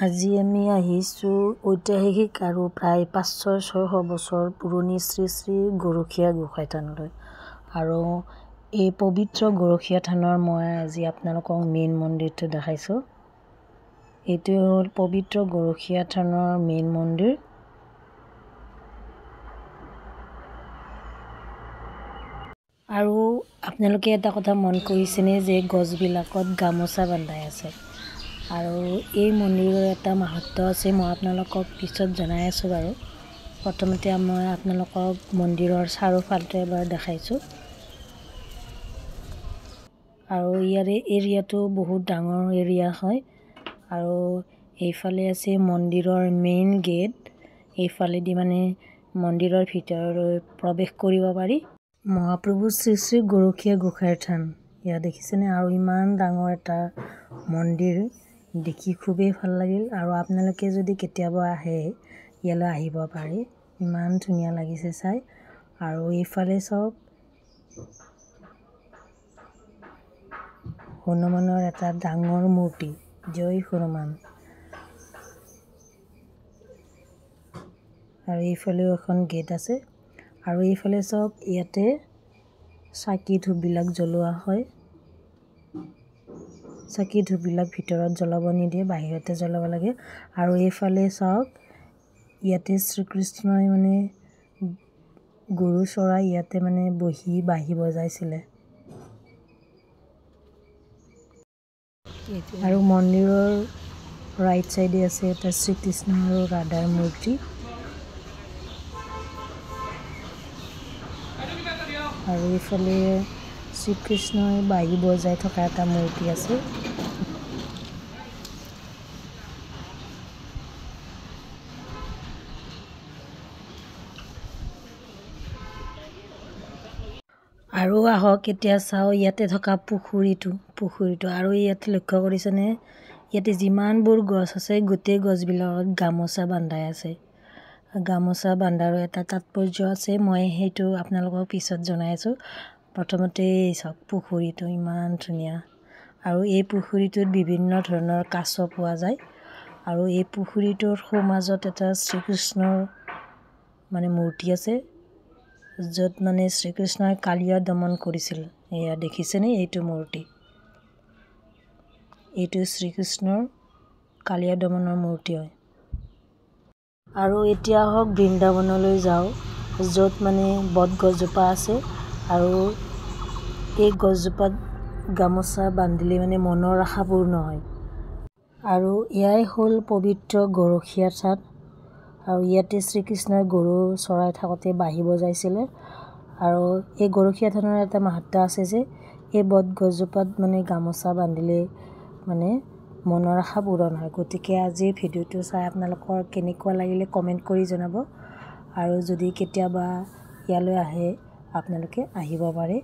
আজি আমি আহিছোঁ ঐতিহাসিক আৰু প্ৰায় 500-600 বছৰ পুৰণি শ্ৰী শ্ৰী গৰখীয়া গোসাঁই থানলৈ। আৰু এই পবিত্ৰ গৰখীয়া থানৰ মই আজি আপোনালোকক মেইন মন্দিৰটো দেখাইছোঁ। এইটোৱে হ'ল পবিত্ৰ গৰখীয়া থানৰ মেইন মন্দিৰ। আৰু আপোনালোকে এটা কথা মন কৰিছেনে যে গছবিলাকত গামোচা বান্ধাই আছে। আৰু এই মন্দিৰৰ এটা মাহাত্ম্য আছে, মই আপোনালোকক পিছত জনাই আছোঁ বাৰু। প্ৰথমতে মই আপোনালোকক মন্দিৰৰ চাৰিওফালটো এবাৰ দেখাইছোঁ। আৰু ইয়াৰে এৰিয়াটো বহুত ডাঙৰ এৰিয়া হয়। আৰু এইফালে আছে মন্দিৰৰ মেইন গেট, এইফালেদি মানে মন্দিৰৰ ভিতৰলৈ প্ৰৱেশ কৰিব পাৰি। মহাপ্ৰভু শ্ৰী শ্ৰী গৰখীয়া গোসাঁইৰ থান ইয়াত দেখিছেনে? আৰু ইমান ডাঙৰ এটা মন্দিৰ দেখি খুবেই ভাল লাগিল। আৰু আপোনালোকে যদি কেতিয়াবা আহে ইয়ালৈ আহিব পাৰে, ইমান ধুনীয়া লাগিছে চাই। আৰু এইফালে চাওক, হনুমানৰ এটা ডাঙৰ মূৰ্তি, জয় হনুমান। আৰু এইফালেও এখন গেট আছে। আৰু এইফালে চাওক, ইয়াতে চাকি ধূপবিলাক জ্বলোৱা হয়। চাকি ধূপবিলাক ভিতৰত জ্বলাব নিদিয়ে, বাহিৰতে জ্বলাব লাগে। আৰু এইফালে চাওক, ইয়াতে শ্ৰীকৃষ্ণই মানে গৰু চৰাই ইয়াতে মানে বহি বাঁহী বজাইছিলে। আৰু মন্দিৰৰ ৰাইট চাইডে আছে এটা শ্ৰীকৃষ্ণ আৰু ৰাধাৰ মূৰ্তি। আৰু এইফালে শ্ৰীকৃষ্ণই বাঁহী বজাই থকা এটা মূৰ্তি আছে। আৰু আহক এতিয়া চাওঁ ইয়াতে থকা পুখুৰীটো। আৰু ইয়াতে লক্ষ্য কৰিছেনে, ইয়াতে যিমানবোৰ গছ আছে গোটেই গছবিলাকত গামোচা বান্ধাই আছে। গামোচা বান্ধাৰো এটা তাৎপৰ্য আছে, মই সেইটো আপোনালোকক পিছত জনাই আছোঁ। প্ৰথমতে চাওক, পুখুৰীটো ইমান ধুনীয়া। আৰু এই পুখুৰীটোত বিভিন্ন ধৰণৰ কাছ পোৱা যায়। আৰু এই পুখুৰীটোৰ সোঁমাজত এটা শ্ৰীকৃষ্ণৰ মানে মূৰ্তি আছে, য'ত মানে শ্ৰীকৃষ্ণই কালিয়া দমন কৰিছিল। এয়া দেখিছেনে, এইটো মূৰ্তি, এইটো শ্ৰীকৃষ্ণৰ কালিয়া দমনৰ মূৰ্তি হয়। আৰু এতিয়া আহক বৃন্দাবনলৈ যাওঁ, য'ত মানে বটগছজোপা আছে। আৰু এই গছজোপাত গামোচা বান্ধিলে মানে মনৰ আশা পূৰ্ণ হয়। আৰু এয়াই হ'ল পবিত্ৰ গৰখীয়া থান। আৰু ইয়াতে শ্ৰীকৃষ্ণই গৰু চৰাই থাকোঁতে বাঁহী বজাইছিলে। আৰু এই গৰখীয়া থানৰ এটা মাহাত্ম্য আছে যে এই বটগছজোপাত মানে গামোচা বান্ধিলে মানে মনৰ আশা পূৰণ হয়। গতিকে আজি ভিডিঅ'টো চাই আপোনালোকৰ কেনেকুৱা লাগিলে কমেণ্ট কৰি জনাব। আৰু যদি কেতিয়াবা ইয়ালৈ আহে আপোনালোকে আহিব পাৰে।